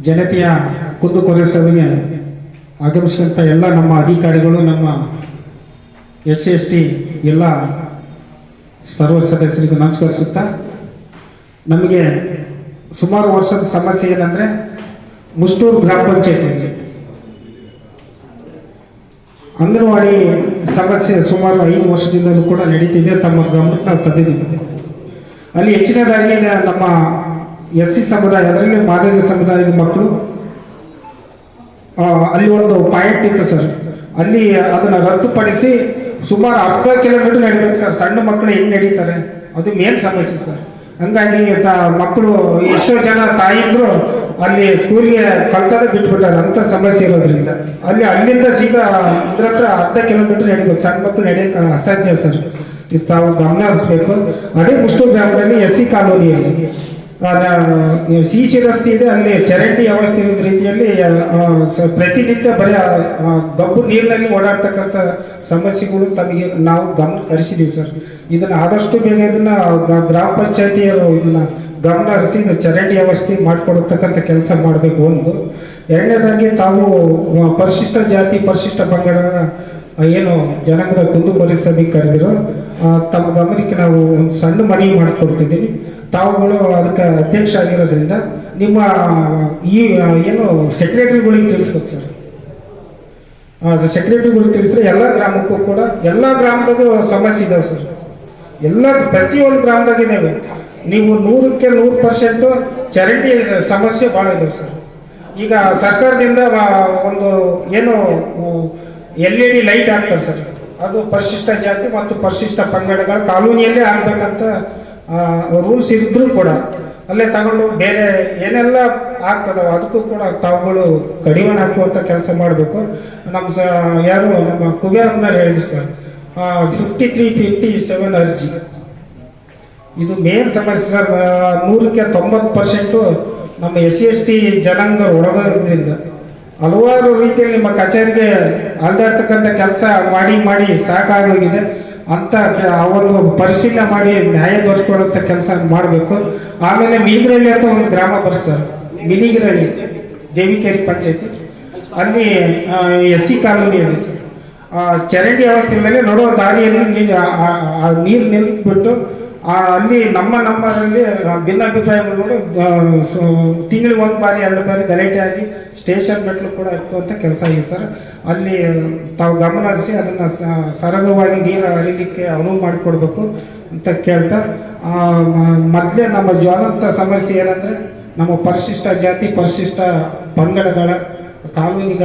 ಜನತೆಯ ಕುಂದುಕೊರತೆಗೆ ಆಗಮಿಸಿದಂಥ ಎಲ್ಲ ನಮ್ಮ ಅಧಿಕಾರಿಗಳು, ನಮ್ಮ SC/ST ಎಲ್ಲ ಸರ್ವ ಸದಸ್ಯರಿಗೂ ನಮಸ್ಕರಿಸುತ್ತಾ, ನಮಗೆ ಸುಮಾರು ವರ್ಷದ ಸಮಸ್ಯೆ ಏನಂದರೆ ಮುಷ್ಟೂರು ಗ್ರಾಮ ಪಂಚಾಯತಿ ಅಂಗನವಾಡಿ ಸಮಸ್ಯೆ ಸುಮಾರು 5 ವರ್ಷದಿಂದಲೂ ಕೂಡ ನಡೀತಿದೆ. ತಮ್ಮ ಗಮನಕ್ಕೆ ನಾವು ತಂದಿದ್ದೀವಿ. ಅಲ್ಲಿ ಹೆಚ್ಚಿನದಾಗಿ ನಮ್ಮ SC ಸಮುದಾಯ, ಅದರಲ್ಲಿ ಮಾದಿಗ ಸಮುದಾಯದ ಮಕ್ಕಳು, ಅಲ್ಲಿ ಒಂದು ಪಾಯಿಂಟ್ ಇತ್ತು ಸರ್. ಅಲ್ಲಿ ಅದನ್ನು ರದ್ದುಪಡಿಸಿ ಸುಮಾರು 10 ಕಿಲೋಮೀಟರ್ ನಡಿಬೇಕು ಸರ್. ಸಣ್ಣ ಮಕ್ಕಳು ಹೆಂಗೆ ನಡೀತಾರೆ, ಅದು ಮೇನ್ ಸಮಸ್ಯೆ ಸರ್. ಹಂಗಾಗಿ ಮಕ್ಕಳು ಎಷ್ಟೋ ಜನ ತಾಯಿದ್ರು ಅಲ್ಲಿ ಸ್ಕೂಲ್ಗೆ ಕಳ್ಸೋದೇ ಬಿಟ್ಬಿಟ್ಟಾರೆ, ಅಂತ ಸಮಸ್ಯೆ ಇರೋದ್ರಿಂದ ಅಲ್ಲಿಂದ ಸೀದಾ ಇದ್ರ ಹತ್ರ 10 ಕಿಲೋಮೀಟರ್ ನಡಿಬೇಕು. ಸಣ್ಣ ಮಕ್ಕಳು ನಡೆಯೋಕೆ ಅಸಾಧ್ಯ ಸರ್. ಇದು ತಾವು ಗಮನ ಹರಿಸ್ಬೇಕು. ಅದೇ ಮುಷ್ಟೂರು ಗ್ರಾಮದಲ್ಲಿ SC ಕಾಲೋನಿಯಲ್ಲಿ ಸಿಸಿ ರಸ್ತೆ ಇದೆ. ಅಲ್ಲಿ ಚರಂಡಿ ವ್ಯವಸ್ಥೆ ಇರೋದ್ ರೀತಿಯಲ್ಲಿ ಪ್ರತಿನಿತ್ಯ ಬರೀ ಗಬ್ಬು ನೀರಿನಲ್ಲಿ ಓಡಾಡ್ತಕ್ಕಂಥ ಸಮಸ್ಯೆಗಳು ತಮಗೆ ನಾವು ಗಮನ ಹರಿಸಿದ್ದೀವಿ ಸರ್. ಇದನ್ನ ಆದಷ್ಟು ಬೇಗ ಇದನ್ನ ಗ್ರಾಮ ಪಂಚಾಯತಿಯರು ಇದನ್ನ ಗಮನ ಹರಿಸಿ ಚರಂಡಿ ವ್ಯವಸ್ಥೆ ಮಾಡಿಕೊಡತಕ್ಕಂಥ ಕೆಲಸ ಮಾಡಬೇಕು. ಒಂದು ಎರಡನೇದಾಗಿ ತಾವು ಪರಿಶಿಷ್ಟ ಜಾತಿ ಪರಿಶಿಷ್ಟ ಪಂಗಡಗಳ ಏನು ಜನಾಂಗದ ಕುಂದುಕೊರತೆಗೆ ಕರೆದಿರೋ ತಮ್ಮ ಗಮನಕ್ಕೆ ನಾವು ಒಂದು ಸಣ್ಣ ಮನವಿ ಮಾಡಿಕೊಡ್ತಿದ್ದೀನಿ. ತಾವುಗಳು ಅದಕ್ಕೆ ಅಧ್ಯಕ್ಷ ಆಗಿರೋದ್ರಿಂದ ನಿಮ್ಮ ಈ ಏನು ಸೆಕ್ರೆಟರಿಗಳಿಗೆ ತಿಳಿಸ್ಬೇಕು ಸರ್. ಸೆಕ್ರೆಟರಿಗಳಿಗೆ ತಿಳಿಸಿದ್ರೆ ಎಲ್ಲ ಗ್ರಾಮಕ್ಕೂ ಕೂಡ, ಎಲ್ಲ ಗ್ರಾಮದಾಗೂ ಸಮಸ್ಯೆ ಇದಾವೆ ಸರ್. ಎಲ್ಲ ಪ್ರತಿಯೊಂದು ಗ್ರಾಮದಾಗಿದ್ದಾವೆ. ನೀವು 100ಕ್ಕೆ 100% ಚರಂಡಿ ಸಮಸ್ಯೆ ಭಾಳ ಇದಾವೆ ಸರ್. ಈಗ ಸರ್ಕಾರದಿಂದ ಒಂದು ಏನು LED ಲೈಟ್ ಹಾಕ್ತಾರೆ ಸರ್. ಅದು ಪರಿಶಿಷ್ಟ ಜಾತಿ ಮತ್ತು ಪರಿಶಿಷ್ಟ ಪಂಗಡಗಳ ಕಾನೂನಿಯಲ್ಲೇ ಆಗ್ಬೇಕಂತ ರೂಲ್ಸ್ ಇದ್ರೂ ಕೂಡ ಅಲ್ಲೇ ತಗೊಂಡು ಬೇರೆ ಏನೆಲ್ಲ ಆಗ್ತದೋ ಅದಕ್ಕೂ ಕೂಡ ತಾವುಗಳು ಕಡಿವಾಣ ಹಾಕುವಂಥ ಕೆಲಸ ಮಾಡಬೇಕು. ನಮ್ಮ ಯಾರು ನಮ್ಮ ಕುಬೇರಪ್ಪನವ್ರು ಹೇಳಿದ್ರು ಸರ್, 5357 ಅರ್ಜಿ ಇದು ಮೇನ್ ಸಮಸ್ಯೆ ಸರ್. 100ಕ್ಕೆ 90% ನಮ್ಮ SC/ST ಜನಾಂಗ ಒಳಗೋದ್ರಿಂದ ಹಲವಾರು ರೀತಿಯಲ್ಲಿ ನಿಮ್ಮ ಕಚೇರಿಗೆ ಅಲ್ದಾಡ್ತಕ್ಕಂಥ ಕೆಲಸ ಮಾಡಿ ಸಾಕಾಗೋಗಿದೆ. ಅಂತ ಒಂದು ಪರಿಶೀಲನೆ ಮಾಡಿ ನ್ಯಾಯ ದೊರಕಿಸುವಂಥ ಕೆಲಸ ಮಾಡಬೇಕು. ಆಮೇಲೆ ಮಿನಿಗಿರಳ್ಳಿ ಅಂತ ಒಂದು ಗ್ರಾಮ ಬರುತ್ತೆ ಸರ್, ಮಿನಿಗಿರಳ್ಳಿ ದೇವಿಕೇರಿ ಪಂಚಾಯತಿ, ಅಲ್ಲಿ SC ಕಾಲೋನಿಯಲ್ಲಿ ಸರ್ ಚರಂಡಿ ವ್ಯವಸ್ಥೆ ಮೇಲೆ ನೋಡೋ ದಾರಿಯಲ್ಲಿ ನೀರು ನಿಲ್ಬಿಟ್ಟು ಅಲ್ಲಿ ನಮ್ಮಲ್ಲಿ ಭಿನ್ನಾಭಿಪ್ರಾಯಗಳು ತಿಂಗಳಿಗೆ 1 ಬಾರಿ 2 ಬಾರಿ ಗಲಾಟೆ ಆಗಿ ಸ್ಟೇಷನ್ ಮೆಟ್ಲು ಕೂಡ ಇಕ್ಕುವಂಥ ಕೆಲಸ ಇದೆ ಸರ್. ಅಲ್ಲಿ ತಾವು ಗಮನ ಹರಿಸಿ ಅದನ್ನು ಸರಾಗವಾಗಿ ನೀರು ಹರಿಲಿಕ್ಕೆ ಅನುವು ಮಾಡಿಕೊಡ್ಬೇಕು ಅಂತ ಕೇಳ್ತಾ, ಮೊದಲೇ ನಮ್ಮ ಜ್ವಲಂತ ಸಮಸ್ಯೆ ಏನಂದರೆ ನಮ್ಮ ಪರಿಶಿಷ್ಟ ಜಾತಿ ಪರಿಶಿಷ್ಟ ಪಂಗಡಗಳ ಕಾನೂನಿಗೆ